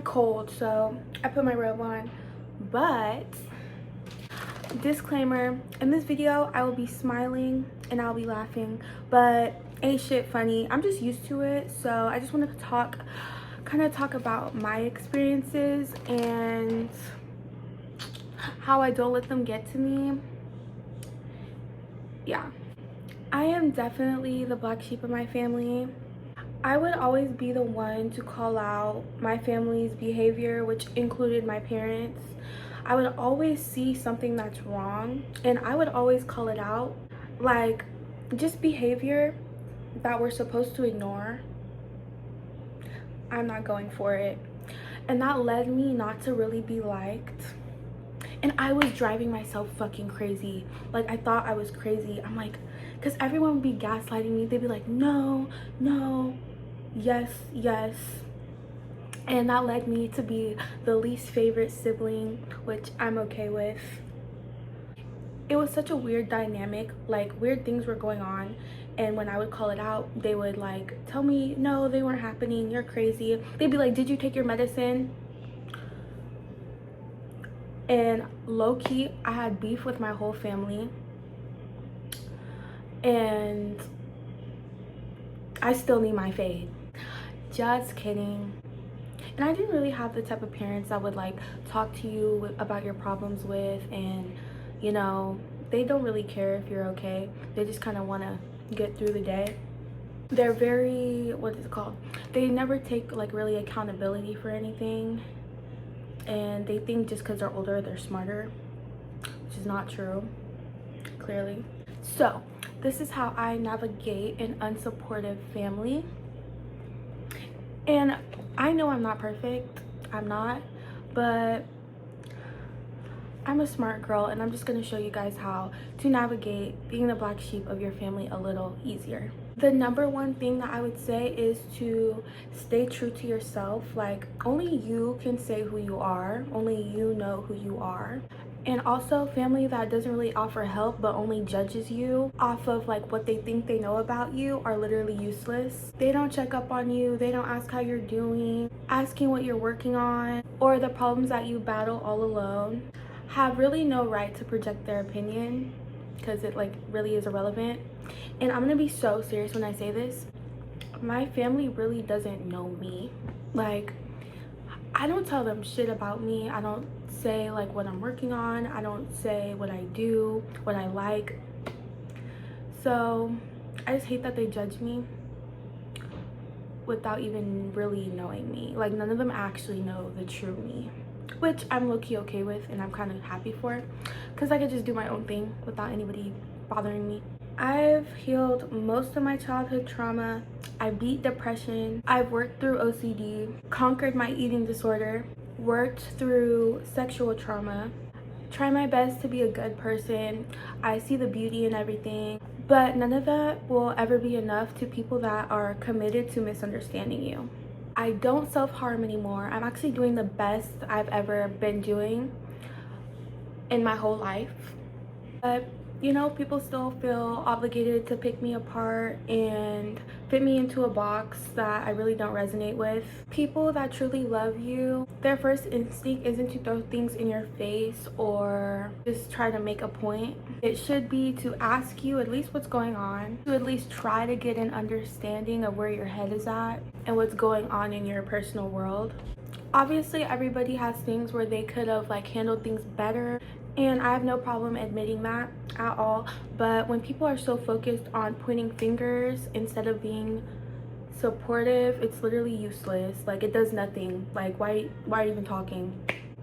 I'm cold, so I put my robe on. But disclaimer, in this video I will be smiling and I'll be laughing, but ain't shit funny. I'm just used to it, so I just wanted to talk about my experiences and how I don't let them get to me. Yeah, I am definitely the black sheep of my family. I would always be the one to call out my family's behavior, which included my parents. I would always see something that's wrong and I would always call it out. Like, just behavior that we're supposed to ignore, I'm not going for it. And that led me not to really be liked. And I was driving myself fucking crazy. Like, I thought I was crazy. I'm like, because everyone would be gaslighting me. They'd be like, no, no, yes, yes. And that led me to be the least favorite sibling, which I'm okay with. It was such a weird dynamic. Like, weird things were going on, and when I would call it out, they would like tell me no, they weren't happening, you're crazy. They'd be like, did you take your medicine? And low-key, I had beef with my whole family, and I still need my fade. Just kidding. And I didn't really have the type of parents that would like talk to you about your problems with, and you know, they don't really care if you're okay. They just kind of want to get through the day. They're very, what is it called? They never take like really accountability for anything, and they think just because they're older they're smarter, which is not true, clearly. So this is how I navigate an unsupportive family. And I know I'm not perfect, I'm not, but I'm a smart girl, and I'm just going to show you guys how to navigate being the black sheep of your family a little easier. The number one thing that I would say is to stay true to yourself. Like, only you can say who you are, only you know who you are. And also, family that doesn't really offer help but only judges you off of like what they think they know about you are literally useless. They don't check up on you, they don't ask how you're doing, asking what you're working on, or the problems that you battle all alone. Have really no right to project their opinion, because it like really is irrelevant. And I'm gonna be so serious when I say this. My family really doesn't know me. Like, I don't tell them shit about me. I don't say like what I'm working on. I don't say what I do, what I like. So I just hate that they judge me without even really knowing me. Like, none of them actually know the true me, which I'm low-key okay with, and I'm kind of happy for, because I could just do my own thing without anybody bothering me. I've healed most of my childhood trauma. I beat depression. I've worked through OCD, conquered my eating disorder, worked through sexual trauma, try my best to be a good person. I see the beauty in everything, but none of that will ever be enough to people that are committed to misunderstanding you. I don't self-harm anymore. I'm actually doing the best I've ever been doing in my whole life. But you know, people still feel obligated to pick me apart and fit me into a box that I really don't resonate with. People that truly love you, their first instinct isn't to throw things in your face or just try to make a point. It should be to ask you at least what's going on, to at least try to get an understanding of where your head is at and what's going on in your personal world. Obviously, everybody has things where they could have like handled things better, and I have no problem admitting that at all. But when people are so focused on pointing fingers instead of being supportive, it's literally useless. Like, it does nothing. Like, why are you even talking?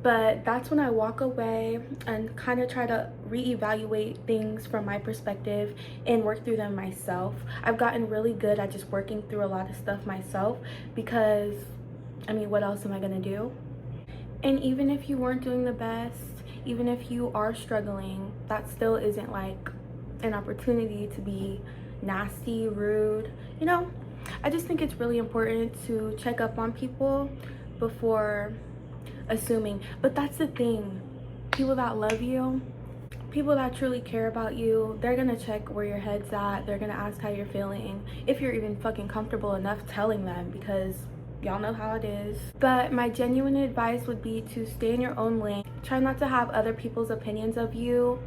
But that's when I walk away and kind of try to reevaluate things from my perspective and work through them myself. I've gotten really good at just working through a lot of stuff myself, because I mean, what else am I gonna do? And even if you weren't doing the best, even if you are struggling, that still isn't like an opportunity to be nasty, rude. You know, I just think it's really important to check up on people before assuming. But that's the thing, people that love you, people that truly care about you, they're gonna check where your head's at. They're gonna ask how you're feeling, if you're even fucking comfortable enough telling them, because Y'all know how it is. But my genuine advice would be to stay in your own lane. Try not to have other people's opinions of you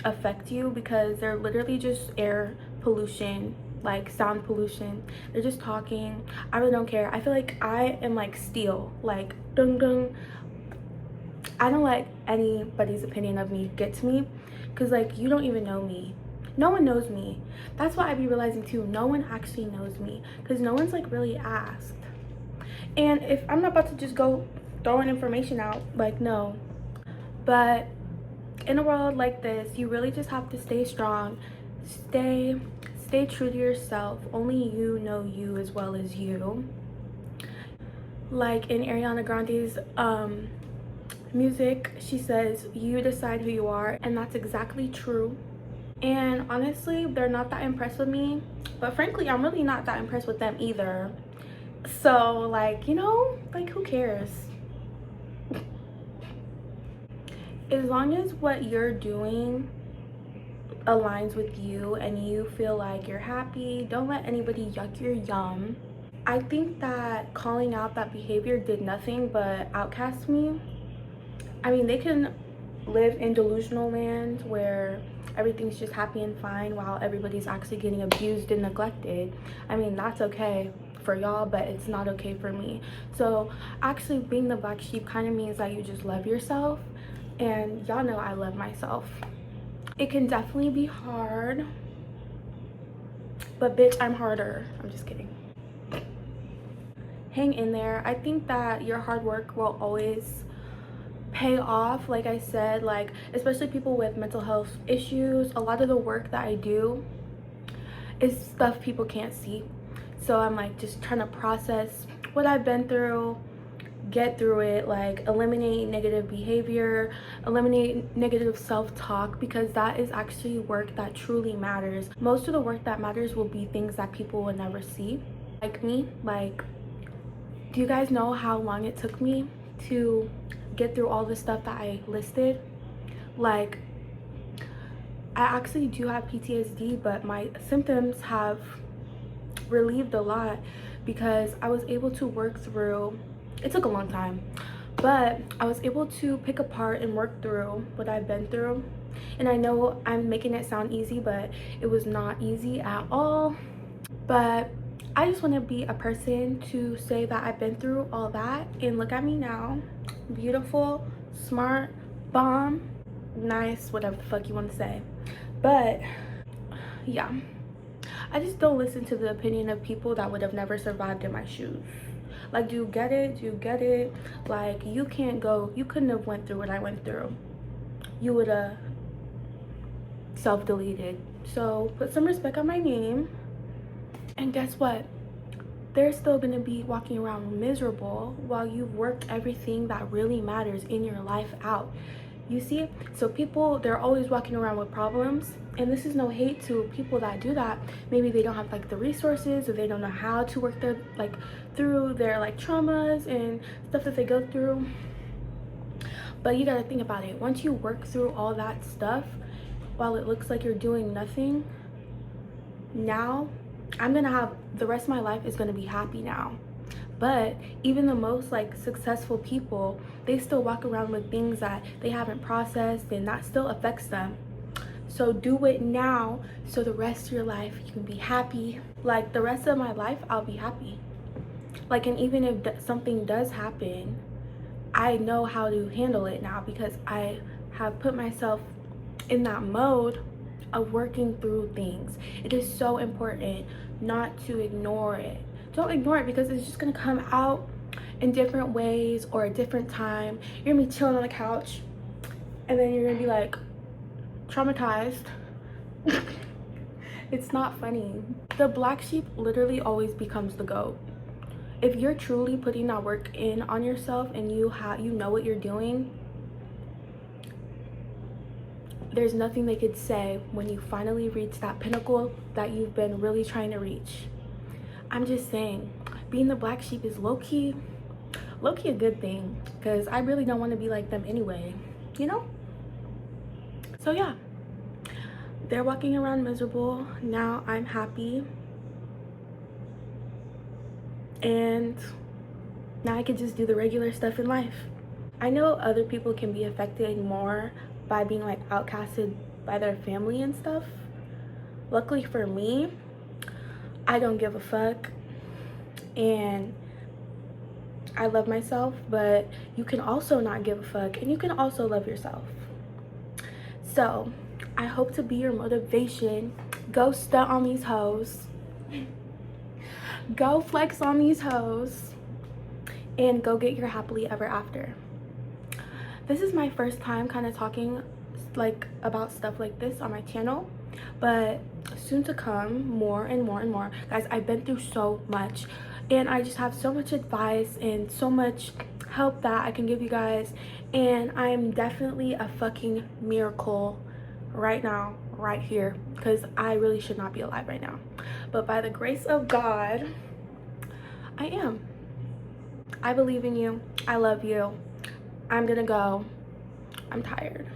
affect you, because they're literally just air pollution, like sound pollution. They're just talking. I really don't care. I feel like I am like steel, like dung dung. I don't let anybody's opinion of me get to me, because like you don't even know me. No one knows me. That's what I be realizing too. No one actually knows me, because no one's like really asked. And if I'm not about to just go throwing information out, like no. But in a world like this, you really just have to stay strong. Stay true to yourself. Only you know you as well as you. Like in Ariana Grande's music, she says you decide who you are, and that's exactly true. And honestly, they're not that impressed with me, but frankly I'm really not that impressed with them either. So like, you know, like who cares? As long as what you're doing aligns with you and you feel like you're happy, don't let anybody yuck your yum. I think that calling out that behavior did nothing but outcast me. I mean, they can live in delusional land where everything's just happy and fine while everybody's actually getting abused and neglected. I mean, that's okay for y'all, but it's not okay for me. So actually being the black sheep kind of means that you just love yourself, and y'all know I love myself. It can definitely be hard, but bitch, I'm harder. I'm just kidding. Hang in there. I think that your hard work will always pay off. Like I said, like especially people with mental health issues, a lot of the work that I do is stuff people can't see. So I'm like just trying to process what I've been through, get through it, like eliminate negative behavior, eliminate negative self-talk, because that is actually work that truly matters. Most of the work that matters will be things that people will never see. Like me, like, do you guys know how long it took me to get through all the stuff that I listed? Like, I actually do have PTSD, but my symptoms have relieved a lot because I was able to work through. It took a long time, but I was able to pick apart and work through what I've been through. And I know I'm making it sound easy, but it was not easy at all. But I just want to be a person to say that I've been through all that, and look at me now, beautiful, smart, bomb, nice, whatever the fuck you want to say. But yeah, I just don't listen to the opinion of people that would have never survived in my shoes. Like, do you get it? Do you get it? Like, you couldn't have went through what I went through. You would have self-deleted. So put some respect on my name. And guess what? They're still gonna be walking around miserable while you've worked everything that really matters in your life out. You see? So people, they're always walking around with problems, and this is no hate to people that do that. Maybe they don't have like the resources, or they don't know how to work their through their traumas and stuff that they go through. But you gotta think about it. Once you work through all that stuff, while it looks like you're doing nothing, now I'm gonna have the rest of my life is gonna be happy now. But even the most successful people, they still walk around with things that they haven't processed, and that still affects them. So do it now, so the rest of your life you can be happy. Like, the rest of my life I'll be happy. Like, and even if something does happen, I know how to handle it now, because I have put myself in that mode of working through things. It is so important not to ignore it. Don't ignore it, because it's just gonna come out in different ways or a different time. You're gonna be chilling on the couch, and then you're gonna be like traumatized. It's not funny. The black sheep literally always becomes the goat. If you're truly putting that work in on yourself, and you know what you're doing, there's nothing they could say when you finally reach that pinnacle that you've been really trying to reach. I'm just saying, being the black sheep is low-key a good thing, because I really don't want to be like them anyway, you know? So yeah, they're walking around miserable. Now I'm happy. and now I can just do the regular stuff in life. I know other people can be affected more by being like outcasted by their family and stuff. Luckily for me, I don't give a fuck and I love myself, but you can also not give a fuck and you can also love yourself. So I hope to be your motivation. Go stunt on these hoes. Go flex on these hoes. And go get your happily ever after. This is my first time kind of talking like about stuff like this on my channel, but soon to come more and more and more. Guys, I've been through so much and I just have so much advice and so much help that I can give you guys, and I'm definitely a fucking miracle right now, right here, because I really should not be alive right now, but by the grace of God I am. I believe in you. I love you. I'm gonna go. I'm tired.